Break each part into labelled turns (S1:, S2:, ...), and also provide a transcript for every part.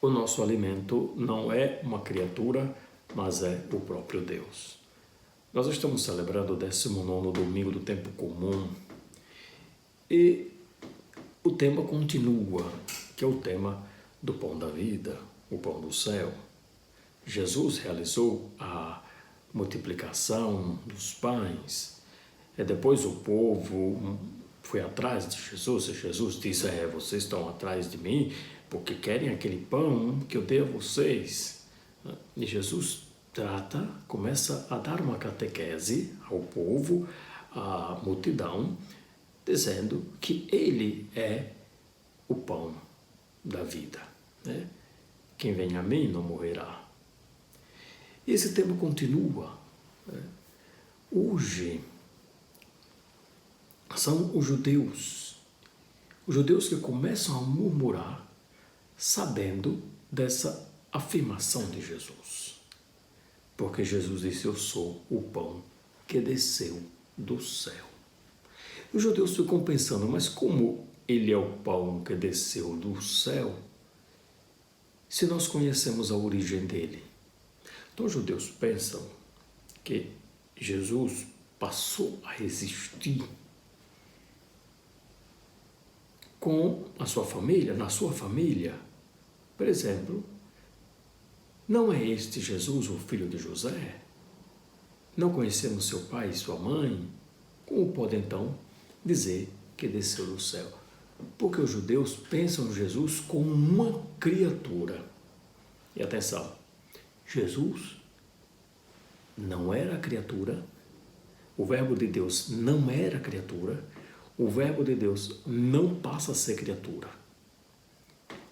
S1: o nosso alimento não é uma criatura, mas é o próprio Deus. Nós estamos celebrando o 19º domingo do tempo comum e o tema continua, que é o tema do pão da vida, o pão do céu. Jesus realizou a multiplicação dos pães. E depois o povo foi atrás de Jesus, e Jesus disse: vocês estão atrás de mim porque querem aquele pão que eu dei a vocês. E Jesus começa a dar uma catequese ao povo, à multidão, dizendo que ele é o pão da vida. Né? Quem vem a mim não morrerá. E esse tema continua. Né? Hoje, são os judeus que começam a murmurar, sabendo dessa afirmação de Jesus. Porque Jesus disse: eu sou o pão que desceu do céu. Os judeus ficam pensando: mas como ele é o pão que desceu do céu, se nós conhecemos a origem dele? Então os judeus pensam que Jesus passou a existir com a sua família, na sua família. Por exemplo, não é este Jesus o filho de José? Não conhecemos seu pai e sua mãe? Como pode então dizer que desceu do céu? Porque os judeus pensam Jesus como uma criatura. E atenção, Jesus não era criatura, o Verbo de Deus não era criatura, o Verbo de Deus não passa a ser criatura.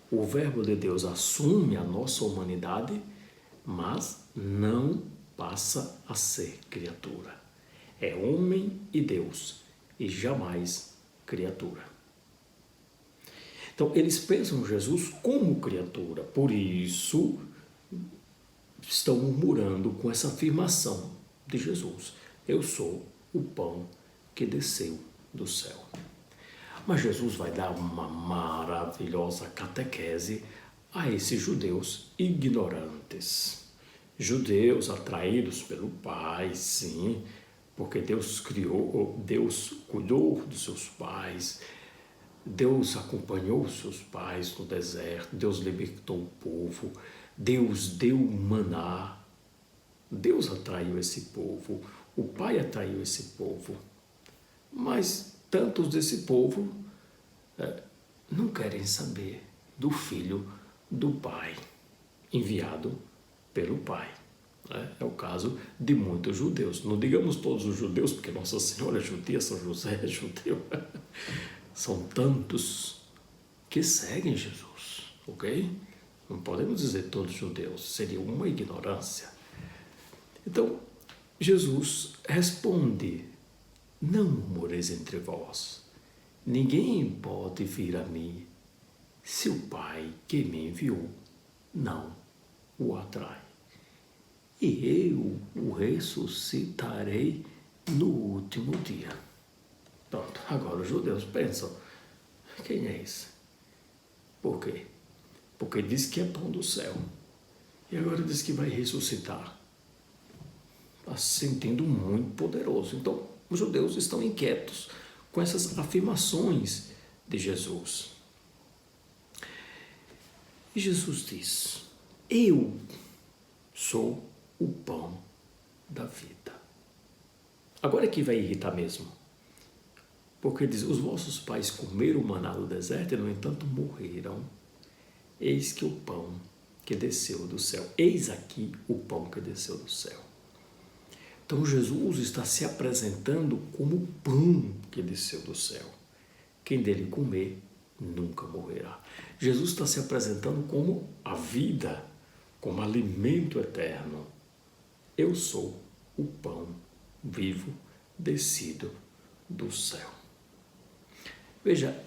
S1: O Verbo de Deus assume a nossa humanidade, mas não passa a ser criatura. É homem e Deus, e jamais criatura. Então, eles pensam Jesus como criatura, por isso estão murmurando com essa afirmação de Jesus: eu sou o pão que desceu do céu. Mas Jesus vai dar uma maravilhosa catequese a esses judeus ignorantes. Judeus atraídos pelo Pai, sim, porque Deus cuidou dos seus pais, Deus acompanhou os seus pais no deserto, Deus libertou o povo, Deus deu maná, Deus atraiu esse povo, o Pai atraiu esse povo. Mas tantos desse povo não querem saber do Filho do Pai, enviado pelo Pai. É o caso de muitos judeus. Não digamos todos os judeus, porque Nossa Senhora é judia, São José é judeu. São tantos que seguem Jesus, ok? Não podemos dizer todos judeus, seria uma ignorância. Então, Jesus responde: não murmureis entre vós, ninguém pode vir a mim se o Pai que me enviou não o atrai. E eu o ressuscitarei no último dia. Pronto, agora os judeus pensam: quem é esse? Por quê? Porque diz que é pão do céu. E agora diz que vai ressuscitar. Está se sentindo muito poderoso. Então, os judeus estão inquietos com essas afirmações de Jesus. E Jesus diz: eu sou o pão da vida. Agora é que vai irritar mesmo. Porque diz: os vossos pais comeram o maná do deserto e, no entanto, morreram. Eis que o pão que desceu do céu. Eis aqui o pão que desceu do céu. Então, Jesus está se apresentando como o pão que desceu do céu. Quem dele comer nunca morrerá. Jesus está se apresentando como a vida, como alimento eterno. Eu sou o pão vivo descido do céu. Veja,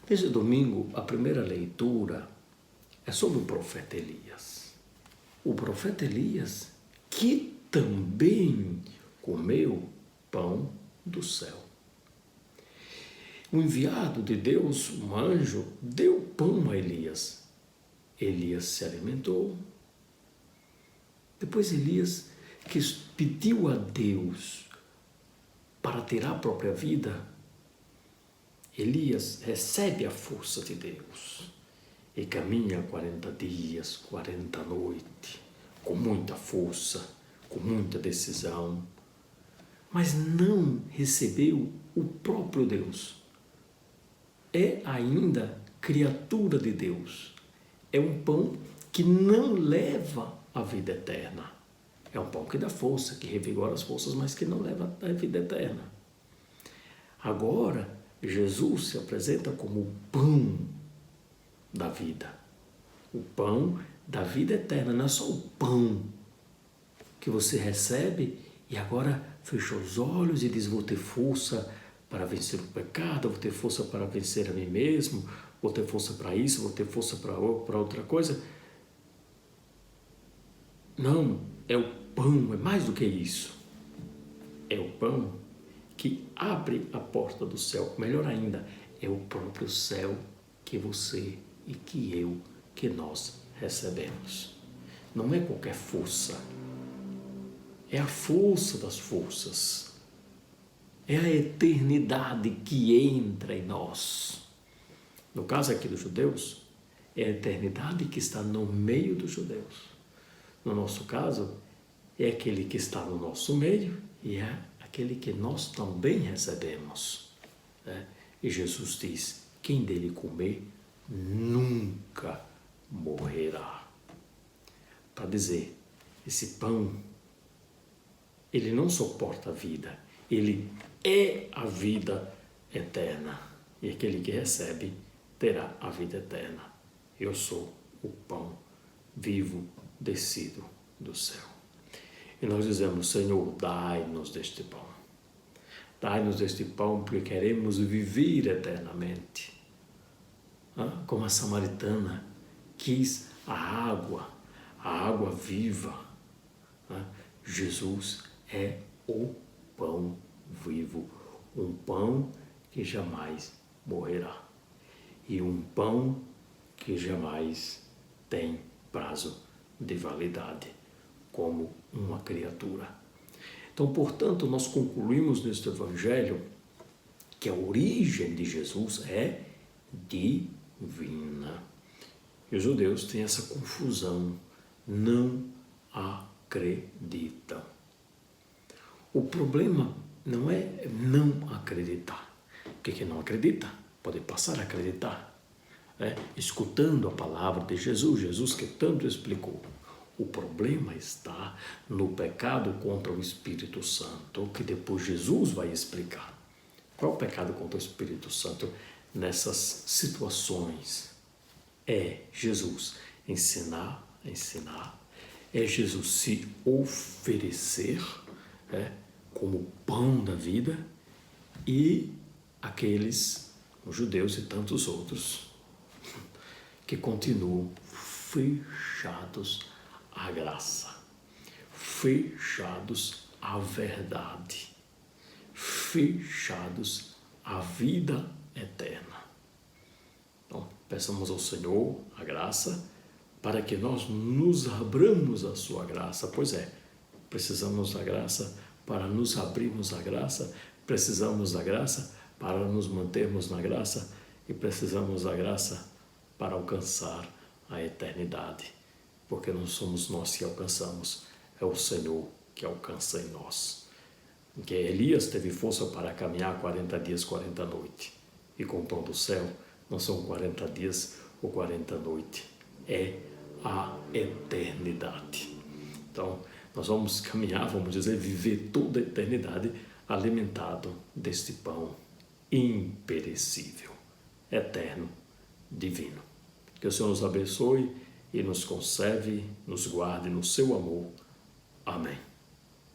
S1: nesse domingo, a primeira leitura é sobre o profeta Elias. O profeta Elias, que também comeu pão do céu. O enviado de Deus, um anjo, deu pão a Elias. Elias se alimentou. Depois Elias, que pediu a Deus para ter a própria vida, Elias recebe a força de Deus e caminha 40 dias, 40 noites, com muita força, com muita decisão, mas não recebeu o próprio Deus. É ainda criatura de Deus. É um pão que não leva à vida eterna. É um pão que dá força, que revigora as forças, mas que não leva à vida eterna. Agora, Jesus se apresenta como o pão da vida. O pão da vida eterna. Não é só o pão que você recebe e agora fecha os olhos e diz: vou ter força para vencer o pecado, vou ter força para vencer a mim mesmo, vou ter força para isso, vou ter força para outra coisa. Não, é o pão, é mais do que isso. É o pão que abre a porta do céu. Melhor ainda, é o próprio céu que você e que nós recebemos. Não é qualquer força. É a força das forças. É a eternidade que entra em nós. No caso aqui dos judeus, é a eternidade que está no meio dos judeus. No nosso caso, é aquele que está no nosso meio e é aquele que nós também recebemos. E Jesus diz: quem dele comer nunca morrerá. Para dizer, esse pão, ele não suporta a vida, ele é a vida eterna. E aquele que recebe terá a vida eterna. Eu sou o pão vivo descido do céu. E nós dizemos: Senhor, dai-nos deste pão. Dai-nos deste pão porque queremos viver eternamente. Como a samaritana quis a água viva. Jesus é o pão vivo, um pão que jamais morrerá e um pão que jamais tem prazo de validade, como uma criatura. Então, portanto, nós concluímos neste Evangelho que a origem de Jesus é divina. E os judeus têm essa confusão, não acreditam. O problema não é não acreditar, porque quem não acredita pode passar a acreditar, escutando a palavra de Jesus que tanto explicou. O problema está no pecado contra o Espírito Santo, que depois Jesus vai explicar. Qual é o pecado contra o Espírito Santo nessas situações? É Jesus ensinar, é Jesus se oferecer como pão da vida, e aqueles, os judeus e tantos outros, que continuam fechados à graça, fechados à verdade, fechados à vida eterna. Então, peçamos ao Senhor a graça para que nós nos abramos à sua graça. Pois é, precisamos da graça para nos abrirmos à graça, precisamos da graça para nos mantermos na graça e precisamos da graça para alcançar a eternidade, porque não somos nós que alcançamos, é o Senhor que alcança em nós. Que Elias teve força para caminhar 40 dias, 40 noites, e com o pão do céu não são 40 dias ou 40 noites, é a eternidade. Então, nós vamos caminhar, vamos dizer, viver toda a eternidade alimentado deste pão imperecível, eterno, divino. Que o Senhor nos abençoe e nos conserve, nos guarde no seu amor. Amém.